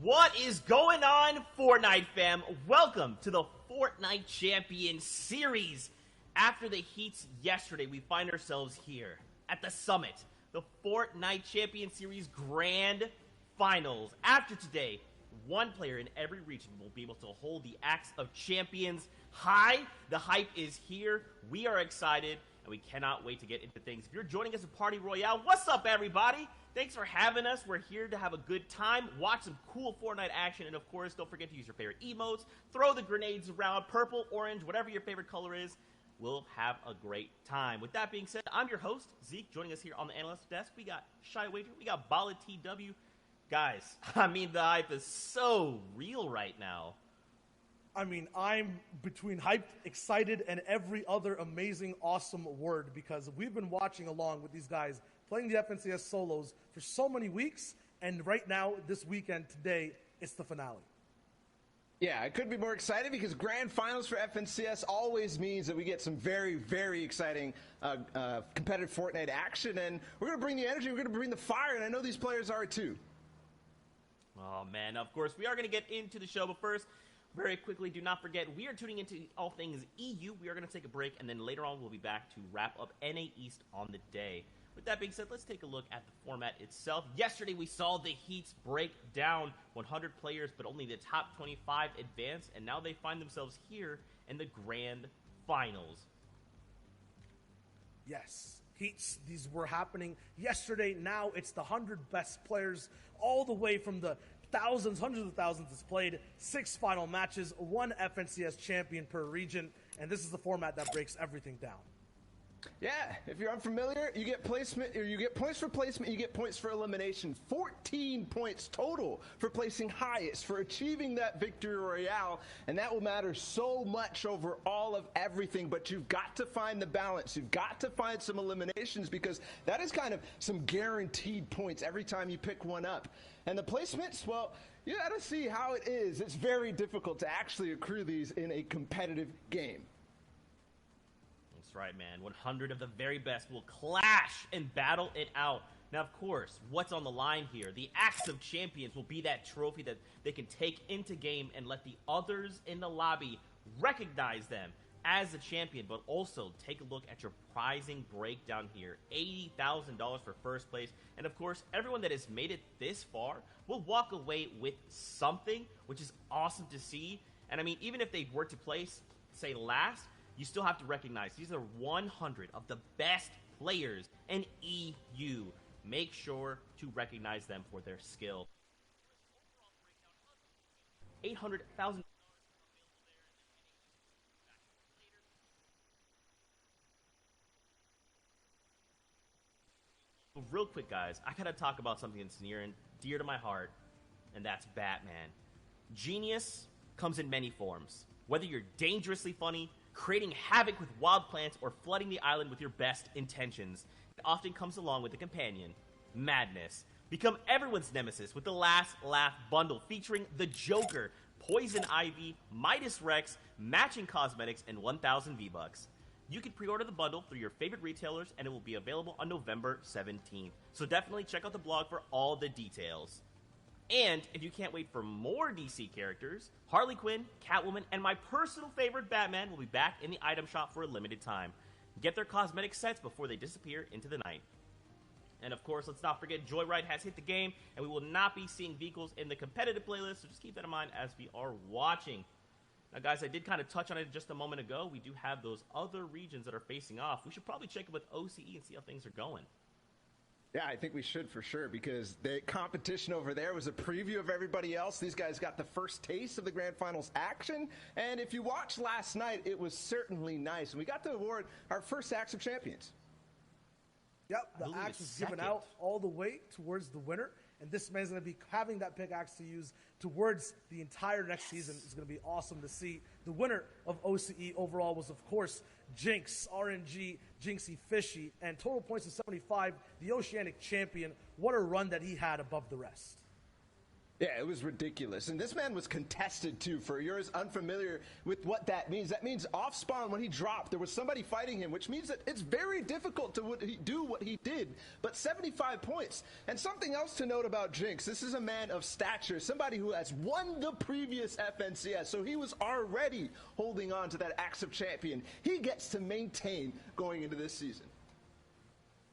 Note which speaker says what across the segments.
Speaker 1: What is going on, Fortnite fam? Welcome to the Fortnite Champion Series. After the heats yesterday, we find ourselves here at the summit, the Fortnite Champion Series Grand Finals. After today, one player in every region will be able to hold the Axe of Champions high. The hype is here. We are excited, and we cannot wait to get into things. If you're joining us at Party Royale, what's up, everybody? Thanks for having us. We're here to have a good time, watch some cool Fortnite action, and of course, don't forget to use your favorite emotes, throw the grenades around, purple, orange, whatever your favorite color is. We'll have a great time. With that being said, I'm your host, Zeke. Joining us here on the analyst desk, we got Shy Wager, we got Bala TW. Guys, I mean, the hype is so real right now.
Speaker 2: I mean, I'm between hyped, excited, and every other amazing, awesome word because we've been watching along with these guys playing the FNCS solos for so many weeks, and right now, this weekend, today, it's the finale.
Speaker 3: Yeah, I couldn't be more excited because grand finals for FNCS always means that we get some very, very exciting competitive Fortnite action, and we're going to bring the energy, we're going to bring the fire, and I know these players are too.
Speaker 1: Oh, man, of course, we are going to get into the show, but first, very quickly, do not forget, we are tuning into all things EU. We are going to take a break, and then later on, we'll be back to wrap up NA East on the day. With that being said, let's take a look at the format itself. Yesterday, we saw the heats break down 100 players, but only the top 25 advance, and now they find themselves here in the grand finals.
Speaker 2: Yes, heats, these were happening yesterday. Now it's the 100 best players all the way from the thousands, hundreds of thousands that's played, 6 final matches, 1 FNCS champion per region, and this is the format that breaks everything down.
Speaker 3: Yeah, if you're unfamiliar, you get placement, or you get points for placement, you get points for elimination. 14 points total for placing highest, for achieving that victory royale, and that will matter so much over all of everything, but you've got to find the balance. You've got to find some eliminations because that is kind of some guaranteed points every time you pick one up. And the placements, well, you got to see how it is. It's very difficult to actually accrue these in a competitive game.
Speaker 1: That's right, man. 100 of the very best will clash and battle it out. Now, of course, what's on the line here? The Axe of Champions will be that trophy that they can take into game and let the others in the lobby recognize them as a champion, but also take a look at your prizing breakdown here. $80,000 for first place. And, of course, everyone that has made it this far will walk away with something, which is awesome to see. And, I mean, even if they were to place, say, last, you still have to recognize these are 100 of the best players in EU. Make sure to recognize them for their skill. $800,000. Real quick, guys, I gotta talk about something that's near and dear to my heart, and that's Batman. Genius comes in many forms. Whether you're dangerously funny, creating havoc with wild plants, or flooding the island with your best intentions, it often comes along with a companion, madness. Become everyone's nemesis with the Last Laugh bundle featuring the Joker, Poison Ivy, Midas Rex, matching cosmetics, and 1,000 V-Bucks. You can pre-order the bundle through your favorite retailers, and it will be available on November 17th. So definitely check out the blog for all the details. And if you can't wait for more DC characters, Harley Quinn, Catwoman, and my personal favorite Batman will be back in the item shop for a limited time. Get their cosmetic sets before they disappear into the night. And of course, let's not forget Joyride has hit the game, and we will not be seeing vehicles in the competitive playlist, so just keep that in mind as we are watching. Now guys, I did kind of touch on it just a moment ago. We do have those other regions that are facing off. We should probably check it with OCE and see how things are going.
Speaker 3: Yeah, I think we should for sure because the competition over there was a preview of everybody else. These guys got the first taste of the Grand Finals action. And if you watched last night, it was certainly nice. And we got to award our first Axe of Champions.
Speaker 2: Yep, the axe was given out all the way towards the winner. And this man's going to be having that pickaxe to use towards the entire next season. It's going to be awesome to see. The winner of OCE overall was, of course, Jinx, RNG, Jinxie Fishy, and total points of 75, the Oceanic champion. What a run that he had above the rest.
Speaker 3: Yeah, it was ridiculous. And this man was contested, too. For yours unfamiliar with what that means off spawn, when he dropped, there was somebody fighting him, which means that it's very difficult to do what he did. But 75 points. And something else to note about Jinx, this is a man of stature, somebody who has won the previous FNCS, so he was already holding on to that Axe of Champion. He gets to maintain going into this season.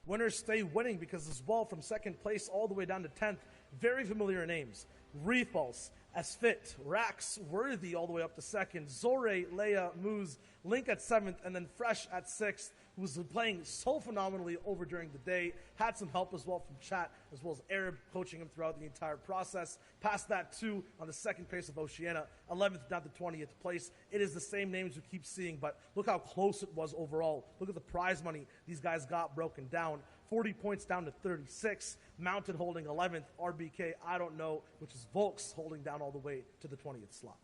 Speaker 2: Winners stay winning because as well, from second place all the way down to 10th, very familiar names. Refalse, Asfit, Rax, Worthy all the way up to second, Zore, Leia, Moose, Link at 7th, and then Fresh at 6th, who's been playing so phenomenally over during the day. Had some help as well from chat, as well as Arab coaching him throughout the entire process. Past that, too, on the second place of Oceania, 11th down to 20th place. It is the same names we keep seeing, but look how close it was overall. Look at the prize money these guys got broken down. 40 points down to 36. Mountain holding 11th. RBK, I don't know, which is Volks holding down all the way to the 20th slot.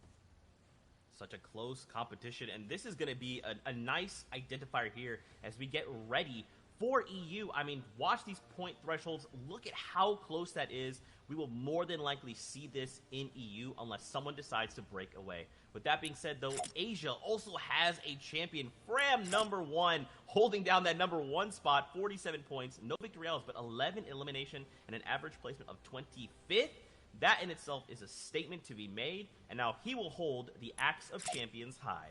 Speaker 1: Such a close competition, and this is going to be a nice identifier here as we get ready for EU. I mean, watch these point thresholds. Look at how close that is. We will more than likely see this in EU unless someone decides to break away. With that being said, though, Asia also has a champion. Fram, #1, holding down that #1 spot, 47 points. No victorials, but 11 elimination and an average placement of 25th. That in itself is a statement to be made, and now he will hold the Axe of Champions high.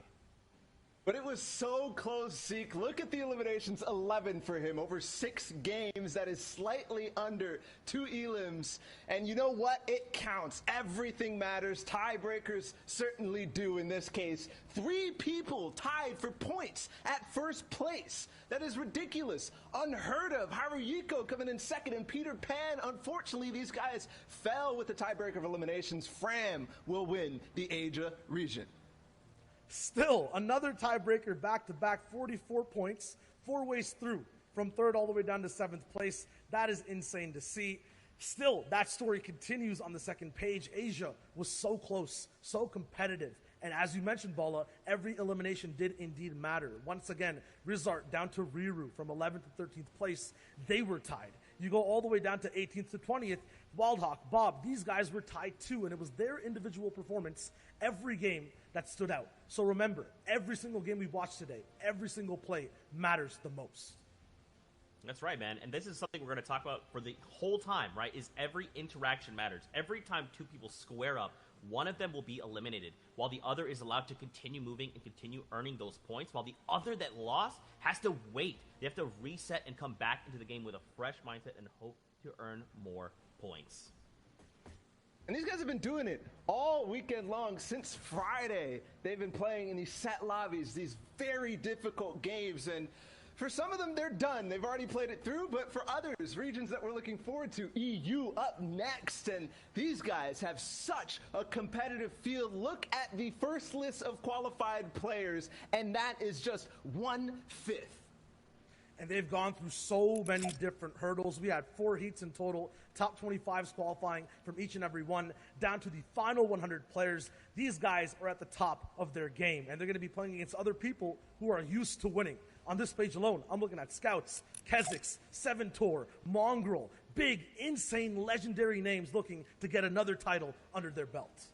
Speaker 3: But it was so close, Zeke. Look at the eliminations, 11 for him over 6 games. That is slightly under 2 elims. And you know what? It counts. Everything matters. Tiebreakers certainly do in this case. 3 people tied for points at first place. That is ridiculous. Unheard of. Haruhiko coming in second, and Peter Pan. Unfortunately, these guys fell with the tiebreaker of eliminations. Fram will win the Asia region.
Speaker 2: Still, another tiebreaker back-to-back, 44 points, 4 ways through, from 3rd all the way down to 7th place. That is insane to see. Still, that story continues on the second page. Asia was so close, so competitive. And as you mentioned, Bala, every elimination did indeed matter. Once again, Rizart down to Riru from 11th to 13th place. They were tied. You go all the way down to 18th to 20th. Wildhawk, Bob, these guys were tied too, and it was their individual performance every game that stood out. So remember, every single game we watched today, every single play matters the most.
Speaker 1: That's right, man. And this is something we're going to talk about for the whole time, right? Is every interaction matters. Every time 2 people square up, one of them will be eliminated, while the other is allowed to continue moving and continue earning those points, while the other that lost has to wait. They have to reset and come back into the game with a fresh mindset and hope to earn more points.
Speaker 3: And these guys have been doing it all weekend long since Friday. They've been playing in these set lobbies, these very difficult games, and for some of them, they're done. They've already played it through, but for others, regions that we're looking forward to, EU up next, and these guys have such a competitive field. Look at the first list of qualified players, and that is just 1/5.
Speaker 2: And they've gone through so many different hurdles. We had 4 heats in total, top 25s qualifying from each and every one, down to the final 100 players. These guys are at the top of their game, and they're going to be playing against other people who are used to winning. On this page alone, I'm looking at Scouts, Keziks, Seventor, Mongrel, big, insane, legendary names looking to get another title under their belt.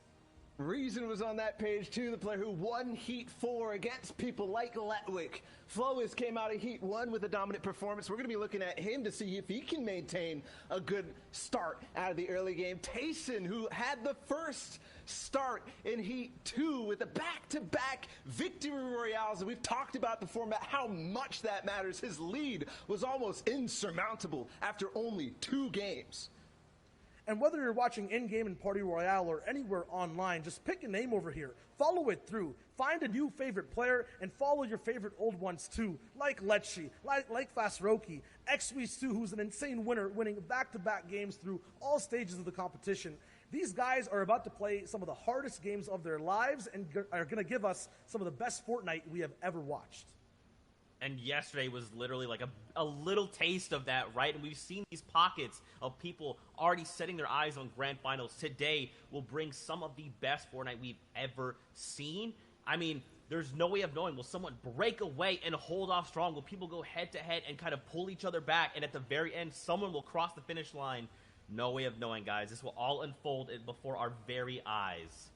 Speaker 3: Reason was on that page too, the player who won Heat 4 against people like Letwick. Flois came out of Heat 1 with a dominant performance. We're going to be looking at him to see if he can maintain a good start out of the early game. Tayson, who had the first start in Heat 2 with the back-to-back victory royales, and we've talked about the format, how much that matters. His lead was almost insurmountable after only 2 games.
Speaker 2: And whether you're watching in-game in Party Royale or anywhere online, just pick a name over here, follow it through, find a new favorite player, and follow your favorite old ones too, like Lecce, like Fasroki, XW2, who's an insane winner, winning back-to-back games through all stages of the competition. These guys are about to play some of the hardest games of their lives and are going to give us some of the best Fortnite we have ever watched.
Speaker 1: And yesterday was literally like a little taste of that, right? And we've seen these pockets of people already setting their eyes on grand finals. Today will bring some of the best Fortnite we've ever seen. I mean, there's no way of knowing. Will someone break away and hold off strong? Will people go head-to-head and kind of pull each other back? And at the very end, someone will cross the finish line No way of knowing, guys. This will all unfold before our very eyes.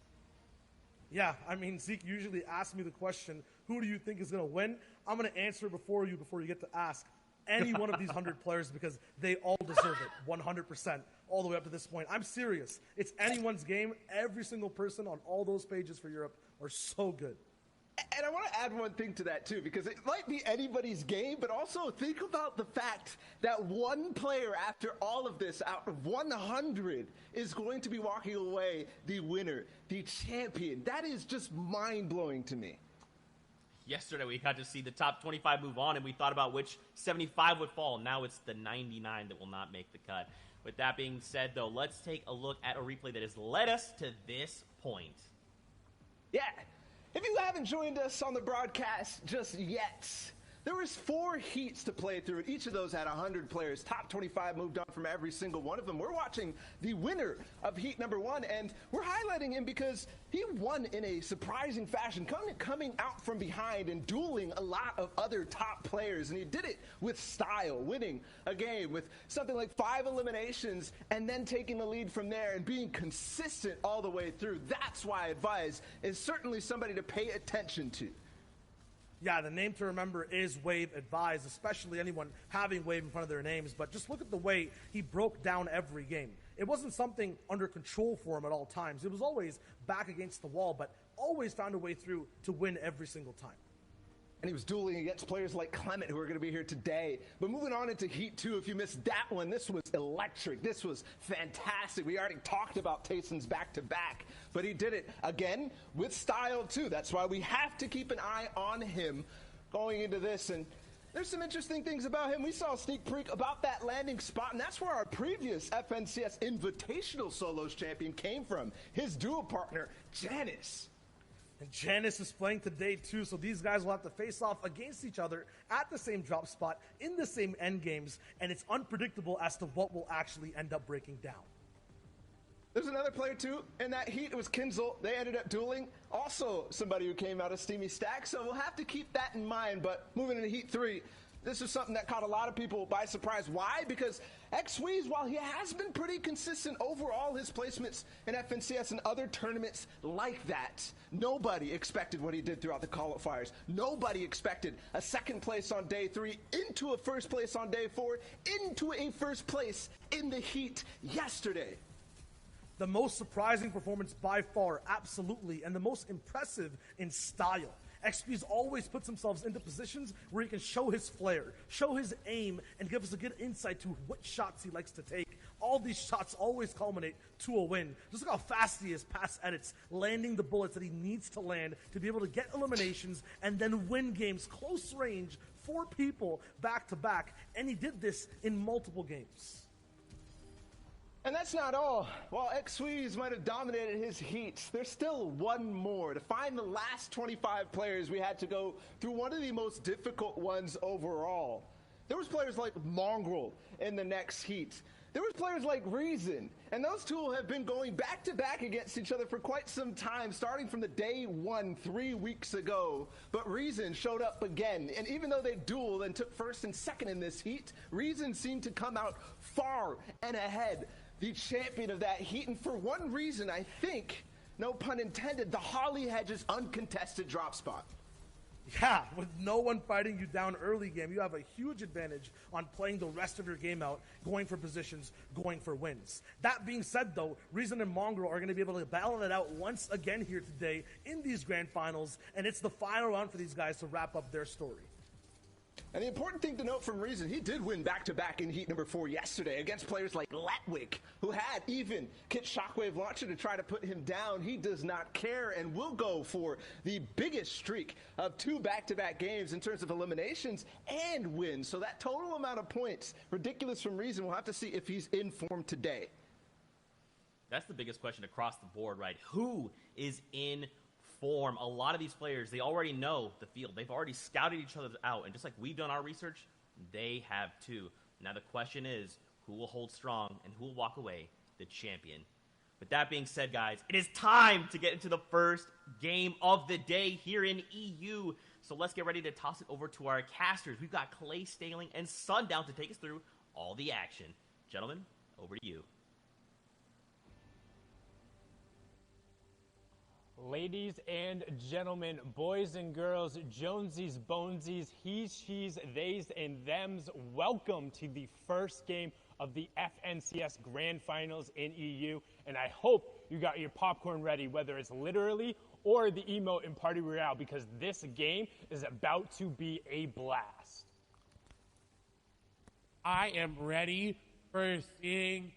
Speaker 2: Yeah, I mean, Zeke usually asks me the question, who do you think is going to win? I'm going to answer before you get to ask any one of these 100 players because they all deserve it 100% all the way up to this point. I'm serious. It's anyone's game. Every single person on all those pages for Europe are so good.
Speaker 3: And I want to add one thing to that, too, because it might be anybody's game, but also think about the fact that one player after all of this, out of 100, is going to be walking away the winner, the champion. That is just mind-blowing to me.
Speaker 1: Yesterday, we got to see the top 25 move on, and we thought about which 75 would fall. Now it's the 99 that will not make the cut. With that being said, though, let's take a look at a replay that has led us to this point.
Speaker 3: Yeah. If you haven't joined us on the broadcast just yet, there was 4 heats to play through, and each of those had 100 players. Top 25 moved on from every single one of them. We're watching the winner of heat number 1, and we're highlighting him because he won in a surprising fashion, coming out from behind and dueling a lot of other top players, and he did it with style, winning a game with something like 5 eliminations and then taking the lead from there and being consistent all the way through. That's why Advise is certainly somebody to pay attention to.
Speaker 2: Yeah, the name to remember is Wave Advise, especially anyone having Wave in front of their names. But just look at the way he broke down every game. It wasn't something under control for him at all times. It was always back against the wall, but always found a way through to win every single time.
Speaker 3: And he was dueling against players like Clement, who are going to be here today. But moving on into Heat 2, if you missed that one, this was electric. This was fantastic. We already talked about Tayson's back-to-back, but he did it again with style, too. That's why we have to keep an eye on him going into this. And there's some interesting things about him. We saw a sneak peek about that landing spot, and that's where our previous FNCS Invitational Solos champion came from, his duo partner, Janice.
Speaker 2: And Janice is playing today, too, so these guys will have to face off against each other at the same drop spot in the same end games, and it's unpredictable as to what will actually end up breaking down.
Speaker 3: There's another player, too, in that heat. It was Kinzel. They ended up dueling. Also somebody who came out of Steamy Stack, so we'll have to keep that in mind. But moving into Heat 3, this is something that caught a lot of people by surprise. Why? Because Xweez, while he has been pretty consistent overall, his placements in FNCS and other tournaments like that, nobody expected what he did throughout the qualifiers. Nobody expected a second place on day 3, into a first place on day 4, into a first place in the heat yesterday.
Speaker 2: The most surprising performance by far, absolutely, and the most impressive in style. XP's always puts himself into positions where he can show his flair, show his aim, and give us a good insight to what shots he likes to take. All these shots always culminate to a win. Just look how fast he is past edits, landing the bullets that he needs to land to be able to get eliminations and then win games close range, 4 people back to back, and he did this in multiple games.
Speaker 3: And that's not all. While Xweez might have dominated his heats, there's still one more. To find the last 25 players, we had to go through one of the most difficult ones overall. There was players like Mongrel in the next heat. There was players like Reason, and those two have been going back-to-back against each other for quite some time, starting from the day 1 3 weeks ago. But Reason showed up again, and even though they dueled and took first and second in this heat, Reason seemed to come out far and ahead, the champion of that heat. And for one reason, I think, no pun intended, the Holly Hedges uncontested drop spot.
Speaker 2: Yeah, with no one fighting you down early game, you have a huge advantage on playing the rest of your game out, going for positions, going for wins. That being said, though, Reason and Mongrel are going to be able to battle it out once again here today in these grand finals, and it's the final round for these guys to wrap up their story.
Speaker 3: And the important thing to note from Reason, he did win back-to-back in heat number 4 yesterday against players like Letwick, who had even Kit Shockwave Launcher to try to put him down. He does not care and will go for the biggest streak of 2 back-to-back games in terms of eliminations and wins. So that total amount of points, ridiculous from Reason. We'll have to see if he's in form today.
Speaker 1: That's the biggest question across the board, right? Who is in form? A lot of these players, they already know the field. They've already scouted each other out, and just like we've done our research, they have too. Now the question is, who will hold strong and who will walk away the champion? With that being said, guys, it is time to get into the first game of the day here in EU. So let's get ready to toss it over to our casters. We've got Clay Staling and Sundown to take us through all the action. Gentlemen, over to you.
Speaker 4: Ladies and gentlemen, boys and girls, Jonesies, Bonesies, he's, she's, theys, and thems, welcome to the first game of the FNCS Grand Finals in EU, and I hope you got your popcorn ready, whether it's literally or the emote in Party Royale, because this game is about to be a blast.
Speaker 5: I am ready for seeing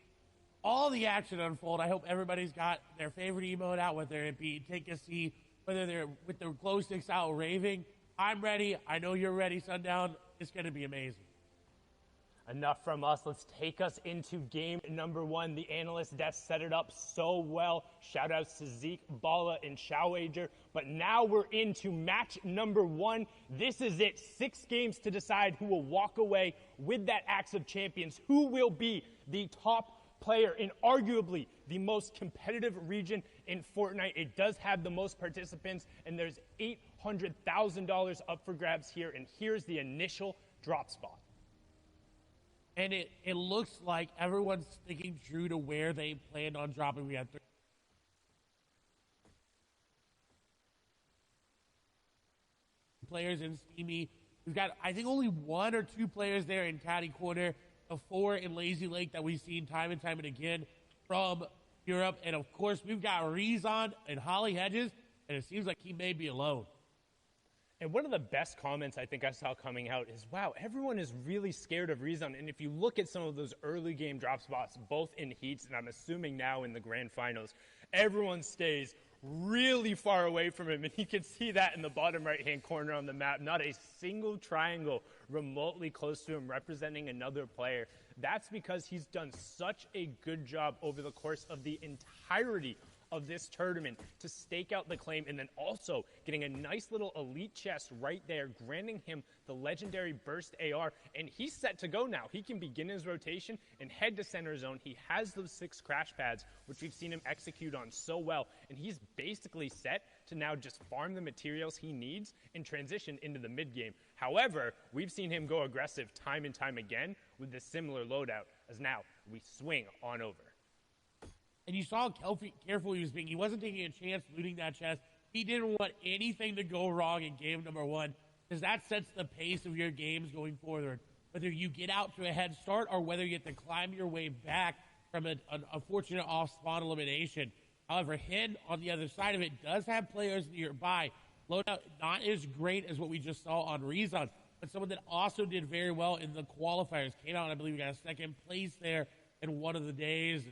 Speaker 5: all the action unfold. I hope everybody's got their favorite emote out, whether it be take a seat, whether they're with their glow sticks out raving. I'm ready. I know you're ready, Sundown. It's going to be amazing.
Speaker 4: Enough from us. Let's take us into game number one. The analyst desk set it up so well. Shout outs to Zeke, Bala, and Showager. But now we're into match number one. This is it. 6 games to decide who will walk away with that Axe of Champions. Who will be the top player in arguably the most competitive region in Fortnite. It does have the most participants, and there's $800,000 up for grabs here, and here's the initial drop spot.
Speaker 5: And it looks like everyone's sticking true to where they planned on dropping. We had 3 players in Steamy. We've got, I think, only 1 or 2 players there in Caddy Corner. The 4 in Lazy Lake that we've seen time and time and again from Europe. And, of course, we've got Rezon and Holly Hedges, and it seems like he may be alone.
Speaker 4: And one of the best comments I think I saw coming out is, wow, everyone is really scared of Rezon. And if you look at some of those early game drop spots, both in heats and I'm assuming now in the grand finals, everyone stays really far away from him. And you can see that in the bottom right-hand corner on the map. Not a single triangle remotely close to him representing another player. That's because he's done such a good job over the course of the entirety of this tournament to stake out the claim, and then also getting a nice little elite chest right there, granting him the legendary burst AR, and he's set to go now. He can begin his rotation and head to center zone. He has those 6 crash pads, which we've seen him execute on so well, and he's basically set to now just farm the materials he needs and transition into the mid game. However, we've seen him go aggressive time and time again with this similar loadout, as now we swing on over.
Speaker 5: And you saw how careful he was being. He wasn't taking a chance looting that chest. He didn't want anything to go wrong in game number 1, because that sets the pace of your games going forward. Whether you get out to a head start or whether you get to climb your way back from an unfortunate off-spawn elimination. However, Hen, on the other side of it, does have players nearby. Loadout not as great as what we just saw on Rezon, but someone that also did very well in the qualifiers. Came out, I believe, we got a 2nd place there in one of the days.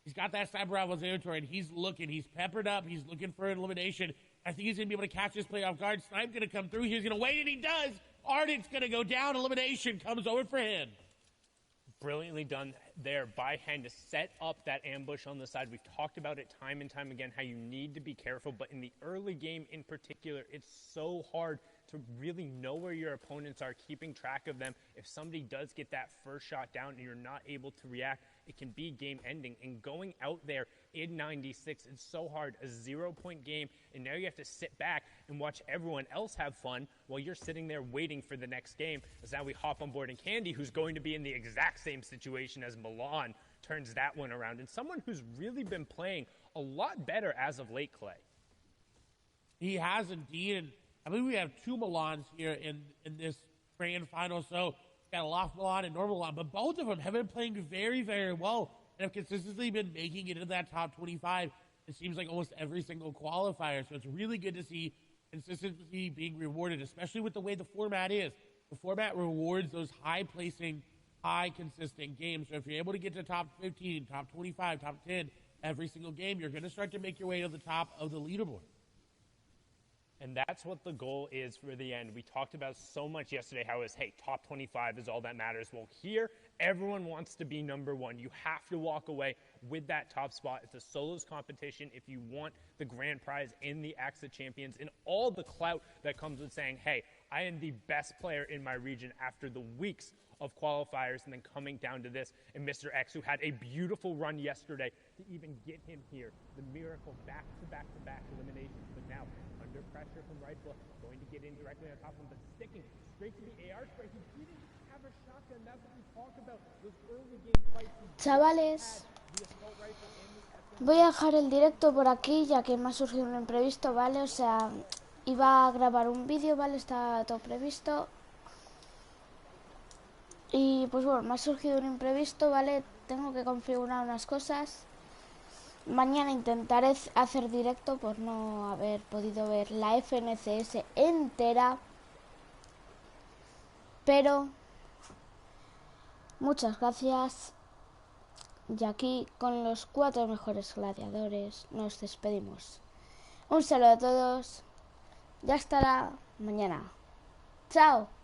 Speaker 5: He's got that Cyber Rivals territory, and he's looking. He's peppered up. He's looking for an elimination. I think he's going to be able to catch this play off guard. Snipe's going to come through. He's going to wait, and he does. Ardent's going to go down. Elimination comes over for him.
Speaker 4: Brilliantly done there by Hen to set up that ambush on the side. We've talked about it time and time again, how you need to be careful, but in the early game in particular, it's so hard to really know where your opponents are, keeping track of them. If somebody does get that first shot down and you're not able to react, it can be game ending. And going out there in 96, it's so hard, a 0-point game, and now you have to sit back and watch everyone else have fun while you're sitting there waiting for the next game. As now we hop on board, and Candy, who's going to be in the exact same situation as Milan, turns that one around. And someone who's really been playing a lot better as of late, Clay.
Speaker 5: He has indeed, and I believe we have 2 Milans here in this grand final. So got a Loft Milan and Normal Milan, but both of them have been playing very, very well and have consistently been making it into that top 25. It seems like almost every single qualifier. So it's really good to see consistency being rewarded, especially with the way the format is. The format rewards those high-placing, high-consistent games. So if you're able to get to top 15, top 25, top 10 every single game, you're going to start to make your way to the top of the leaderboard.
Speaker 4: And that's what the goal is for the end. We talked about so much yesterday how it's, hey, top 25 is all that matters. Well, here, everyone wants to be number 1. You have to walk away with that top spot. It's a solos competition if you want the grand prize in the Axe of Champions and all the clout that comes with saying, hey, I am the best player in my region after the weeks of qualifiers and then coming down to this. And Mr. X, who had a beautiful run yesterday to even get him here. The miracle back-to-back-to-back eliminations, but now under pressure from Rifle, going to get in directly on top of him, but sticking straight to the AR spray. He didn't have a shotgun. That's what we talk about. Those early game fights.
Speaker 6: Chavales, Voy a dejar el directo por aquí, ya que me ha surgido un imprevisto, ¿vale? O sea, iba a grabar un vídeo, ¿vale? Está todo previsto. Y pues bueno, me ha surgido un imprevisto, ¿vale? Tengo que configurar unas cosas. Mañana intentaré hacer directo por no haber podido ver la FNCS entera. Pero muchas gracias. Y aquí con los 4 mejores gladiadores nos despedimos. Un saludo a todos y hasta la mañana. ¡Chao!